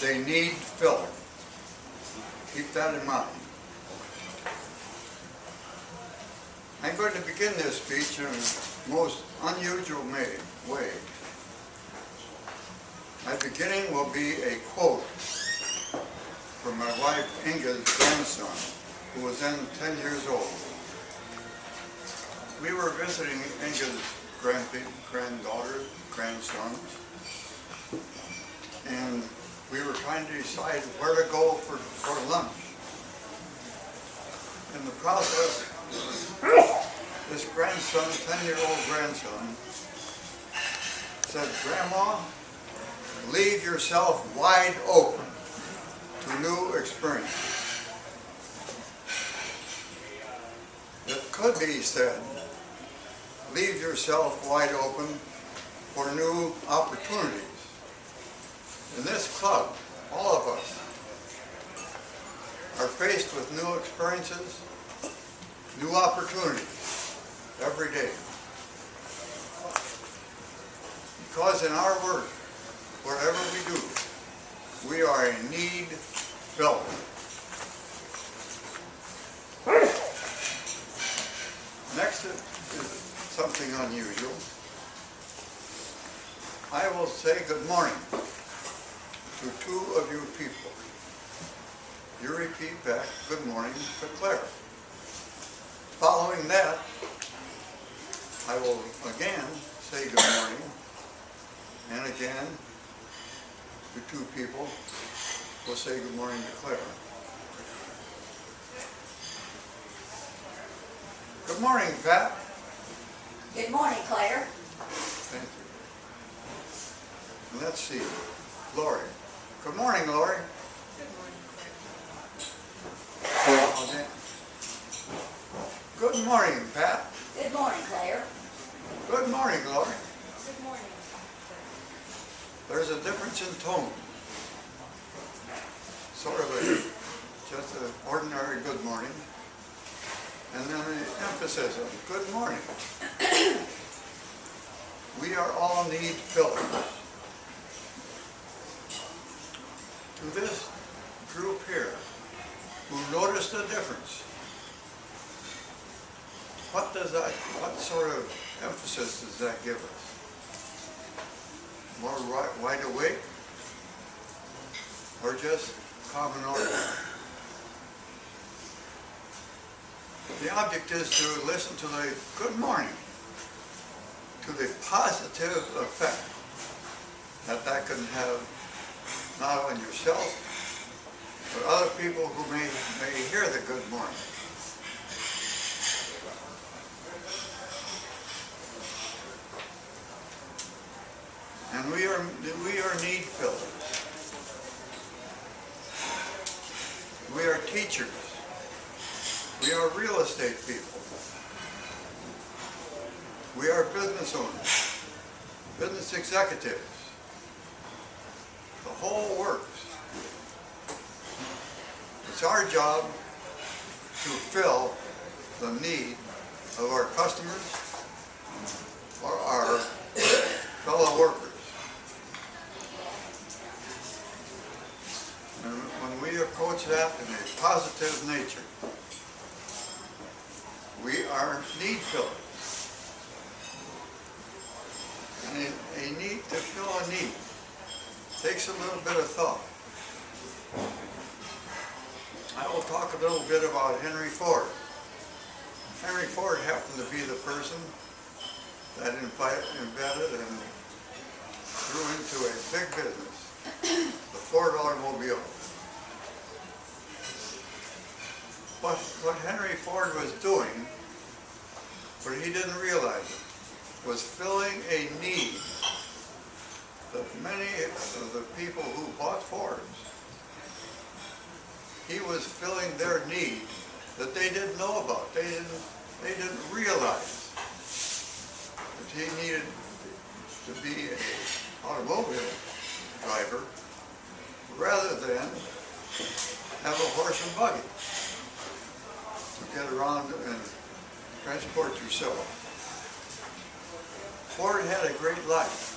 is a need filler. Keep that in mind. I'm going to begin this speech in a most unusual way. My beginning will be a quote from my wife Inga's grandson, who was then 10 years old. We were visiting Inga's granddaughter, grandsons, and we were trying to decide where to go for lunch. In the process, this grandson, 10-year-old grandson, said, "Grandma, leave yourself wide open to new experiences." It could be said, leave yourself wide open for new opportunities. In this club, all of us are faced with new experiences, new opportunities every day. Because in our work, wherever we do, we are a need filler. Next is something unusual. I will say good morning to two of you people. You repeat back good morning to Claire. Following that, I will again say good morning, and again to two people will say good morning to Claire. Good morning, Pat. Good morning, Claire. Thank you. Let's see, Lori. Good morning, Lori. Good morning. Good morning, Pat. Good morning, Claire. Good morning, Lori. Good morning. There's a difference in tone. Sort of just an ordinary good morning, and then an emphasis on good morning. We are all need fillers. To this group here, who noticed the difference, what sort of emphasis does that give us? More wide awake, or just common order? The object is to listen to the good morning, to the positive effect that can have not on yourself, but other people who may hear the good morning. And we are need fillers. We are teachers. We are real estate people. We are business owners, business executives. The whole works. It's our job to fill the need of our customers or our fellow workers. And when we approach that in a positive nature, we are need fillers. And a need to fill a need takes a little bit of thought. I will talk a little bit about Henry Ford. Henry Ford happened to be the person that invented and grew into a big business, the Ford automobile. What Henry Ford was doing, but he didn't realize it, was filling a need that many of the people who bought Fords, he was filling their need that they didn't know about. They didn't realize that he needed to be an automobile driver rather than have a horse and buggy to get around and transport yourself. Ford had a great life.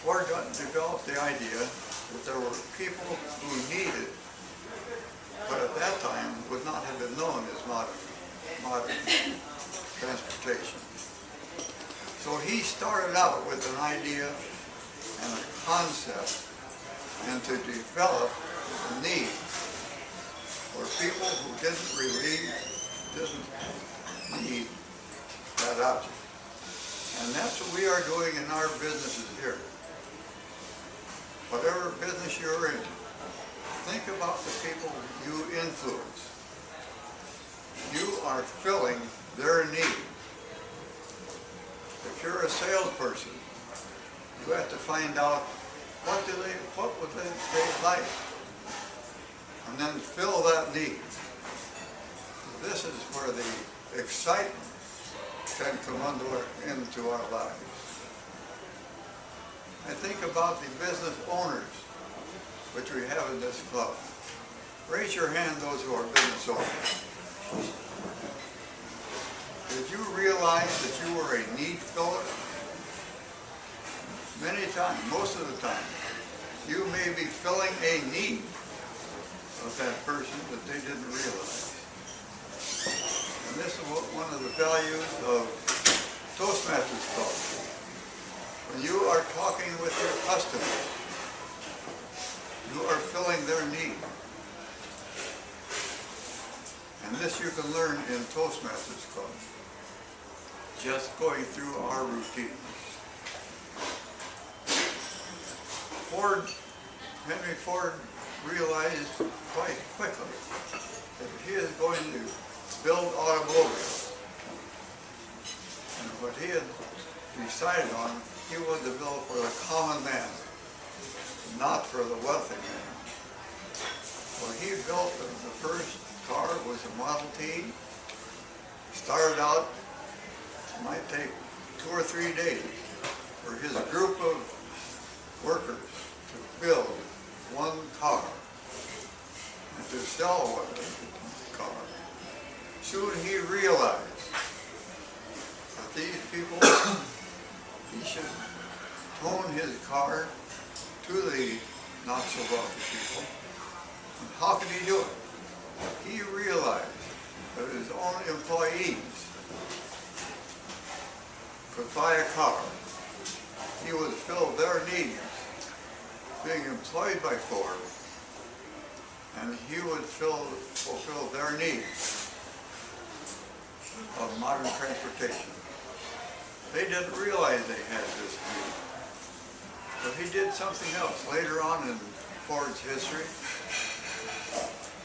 Ford developed the idea that there were people who needed, but at that time would not have been known as modern transportation. So he started out with an idea and a concept, and to develop a need for people who didn't need that object. And that's what we are doing in our businesses here. Whatever business you're in, think about the people you influence. You are filling their need. If you're a salesperson, you have to find out what would they like, and then fill that need. This is where the excitement can come into our lives. I think about the business owners which we have in this club. Raise your hand, those who are business owners. Did you realize that you were a need filler? Many times, most of the time, you may be filling a need of that person that they didn't realize. And this is one of the values of Toastmasters Club. When you are talking with your customers, you are filling their need. And this you can learn in Toastmasters Club, just going through our routines. Henry Ford realized quite quickly that he is going to build automobiles. And what he had decided on, he wanted to build for the common man, not for the wealthy man. Well, he built the first car was a Model T. Started out, it might take 2 or 3 days for his group of workers to build one car and to sell one car. Soon he realized that these people, he should own his car to the not so wealthy people. And how could he do it? He realized that his own employees could buy a car. He would fill their needs being employed by Ford, and he would fulfill their needs of modern transportation. They didn't realize they had this need. But he did something else. Later on in Ford's history,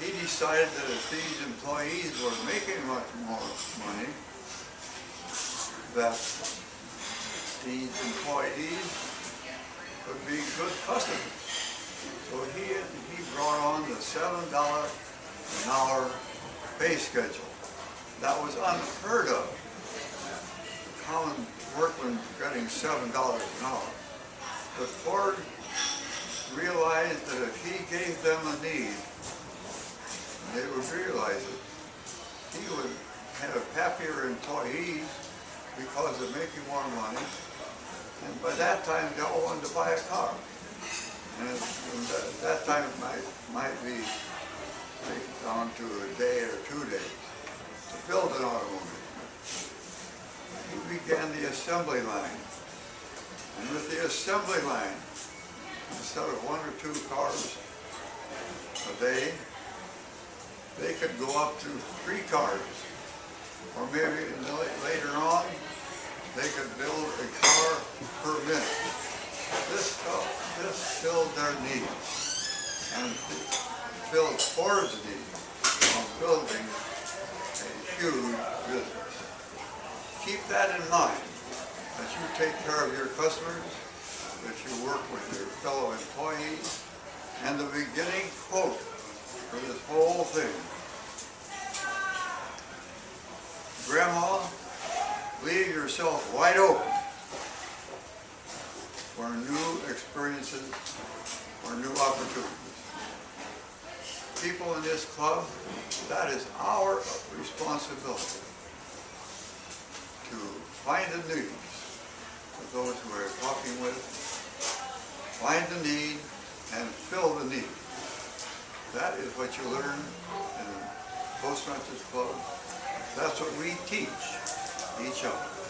he decided that if these employees were making much more money, that these employees would be good customers. So he brought on the $7 an hour pay schedule. That was unheard of. The common workman getting $7 an hour. But Ford realized that if he gave them a need, they would realize it, he would have happier employees because of making more money. And by that time, they all wanted to buy a car. And at that time, it might be down to a day or 2 days to build an automobile. He began the assembly line. And with the assembly line, instead of 1 or 2 cars a day, they could go up to 3 cars. Or maybe later on, they could build a car per minute. This filled their needs and filled Ford's need on building a huge business. Keep that in mind as you take care of your customers, as you work with your fellow employees, and the beginning quote for this whole thing. Grandma, leave yourself wide open for new experiences, for new opportunities. People in this club, that is our responsibility to find the needs of those who we're talking with find the need, and fill the need. That is what you learn in the Postmasters Club. That's what we teach each other.